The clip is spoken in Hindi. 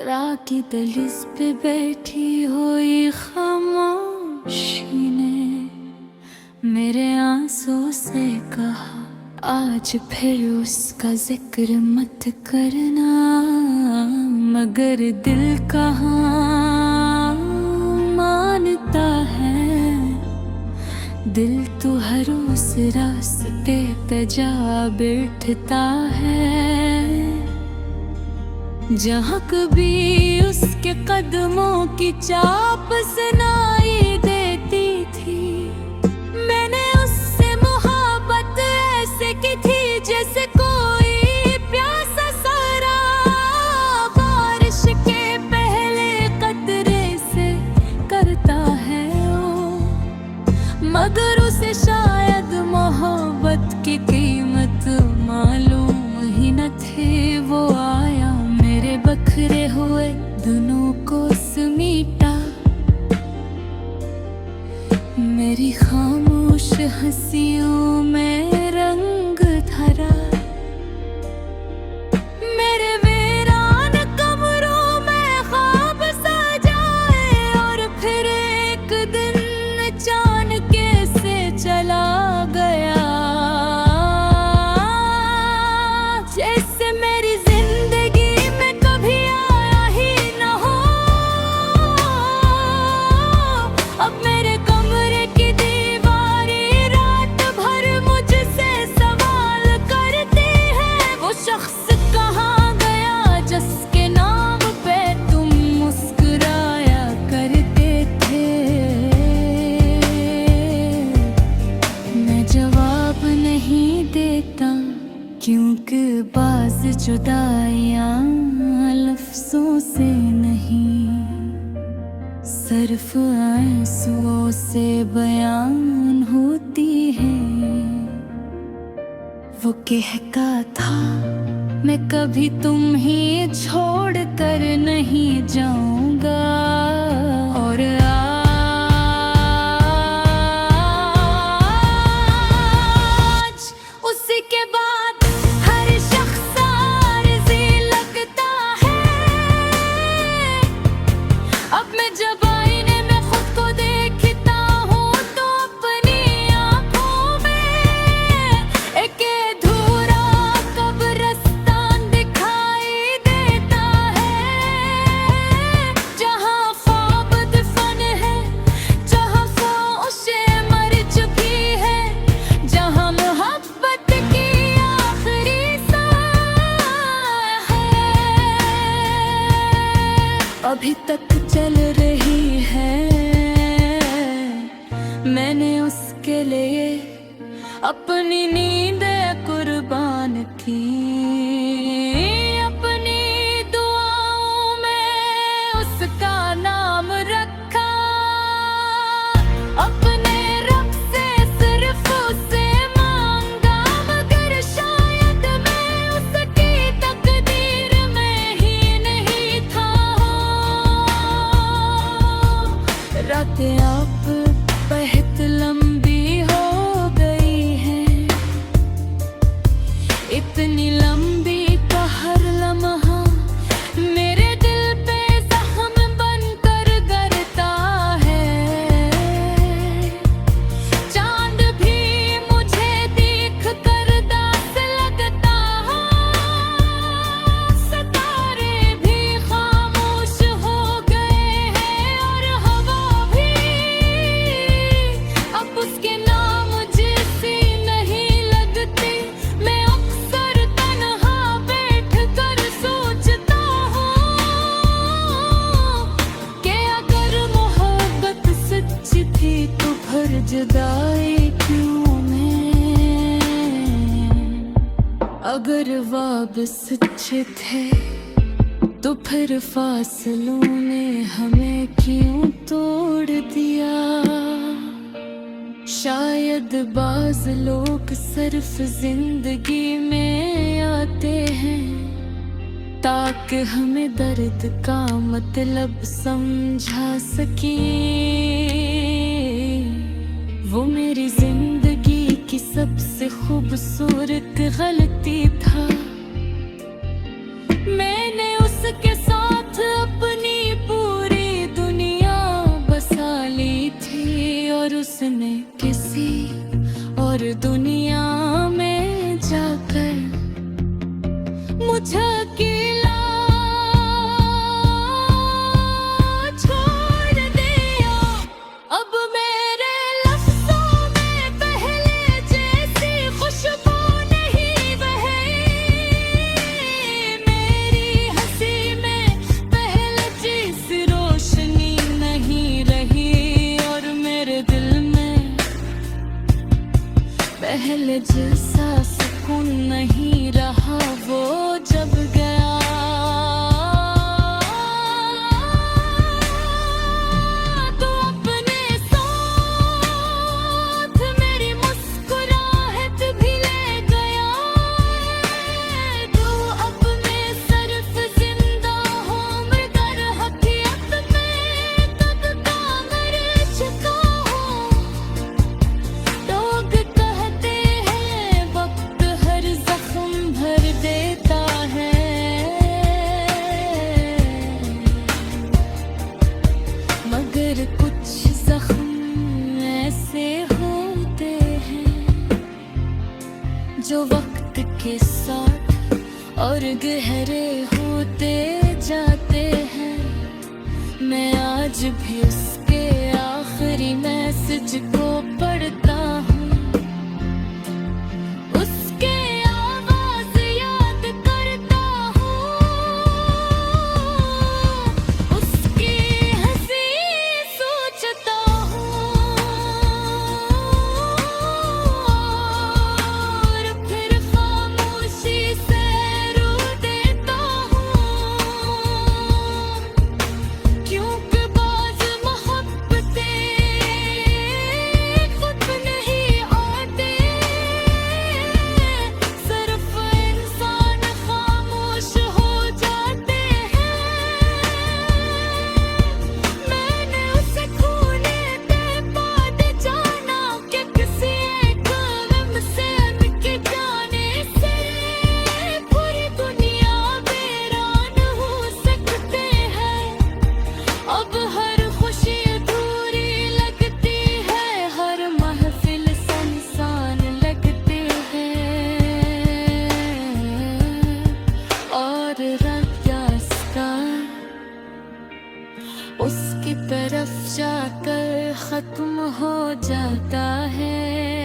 राह की दहलीज पे बैठी हुई खामोशी ने मेरे आंसू से कहा, आज फिर उसका जिक्र मत करना। मगर दिल कहाँ मानता है, दिल तो हर उस रास्ते पे जा बैठता है जहाँ कभी उसके कदमों की चाप सुनाई देती थी। मैंने उससे मोहब्बत ऐसे की थी जैसे कोई प्यासा सारा बारिश के पहले कतरे से करता है वो। मगर उसे शायद मोहब्बत की कीमत मालूम ही न थी। वो आया मेरे बखरे हुए दिनों को समीटा, मेरी खामोश हंसियों में रंग धरा। मेरे वीरान कमरों में ख्वाब सजाए और फिर एक दिन अचानक से चला गया। जैसे मेरी जिंदगी में कभी आया ही न हो। अब मेरे कमरे की दीवारें रात भर मुझसे सवाल करती है, वो शख्स कहाँ गया जिसके नाम पे तुम मुस्कुराया करते थे। मैं जवाब नहीं देता क्योंकि बाज़ जुदाइयाँ लफ्ज़ों से नहीं, सिर्फ आंसुओं से बयान होती है। वो कहता था मैं कभी तुम ही छोड़ कर नहीं जाऊंगा। और आज उसी के बाद हर शख्स आरज़ी लगता है। अब मैं जब आईने में खुद को देखता हूँ तो अपनी आँखों में एक अधूरा कब्रिस्तान दिखाई देता है। जहाँ ख्वाब दफन है, जहाँ ख्वाहिशें मर चुकी है, जहाँ मोहब्बत की आखिरी सांस है, अभी तक चल रही है। मैंने उसके लिए अपनी नींदें कुर्बान की, अपनी दुआओं में उसका नाम रखा। अपने रब से सिर्फ उसे मांगा, मगर शायद मैं उसकी तकदीर में ही नहीं था। रातें आप बहुत लंबी हो गई हैं, इतनी लंबी का हर लम्हा मेरे दिल पे जख्म बनकर गरता है। चांद भी मुझे देख कर दास लगता है, सितारे भी खामोश हो गए हैं और हवा भी अब उसके नाम जैसी नहीं लगती। मैं अक्सर तन्हा बैठ कर सोचता हूँ कि अगर मोहब्बत सच्ची थी तो फिर जुदाई क्यों मैं। अगर वाब सच्चे थे तो फिर फासलों ने हमें क्यों तोड़ दिया। शायद बाज लोग सिर्फ जिंदगी में आते हैं ताकि हमें दर्द का मतलब समझा सके। वो मेरी जिंदगी की सबसे खूबसूरत गलती था। मैंने उसके साथ जैसा सुकून नहीं रहा वो जब गया। तो अपने साथ मेरी मुस्कुराहट भी ले गया। तो अपने सिर्फ जिंदा हूँ मगर हकीकत में कब का मर चुका हूँ। लोग कहते हैं वक्त हर जख्म भर देता है, मगर कुछ जख्म ऐसे होते हैं जो वक्त के साथ और गहरे होते जाते हैं। मैं आज भी उसके आखिरी मैसेज को पढ़ता हूँ, उसके आवाज याद करता हूँ, उसकी हंसी सोचता हूँ और फिर खामोशी से रो देता हूँ। क्योंकि बाज़ मोहब्बतें खुद नहीं आते, सिर्फ इंसान खामोश हो जाते हैं। मैंने उसे खोने के बाद जाना कि किसी एक गम से उनके जाने से पूरी दुनिया वीरान हो सकते हैं। अब हर खुशी अधूरी लगती है, हर महफिल सुनसान लगती है, और रब या स्काई उसकी तरफ जाकर खत्म हो जाता है।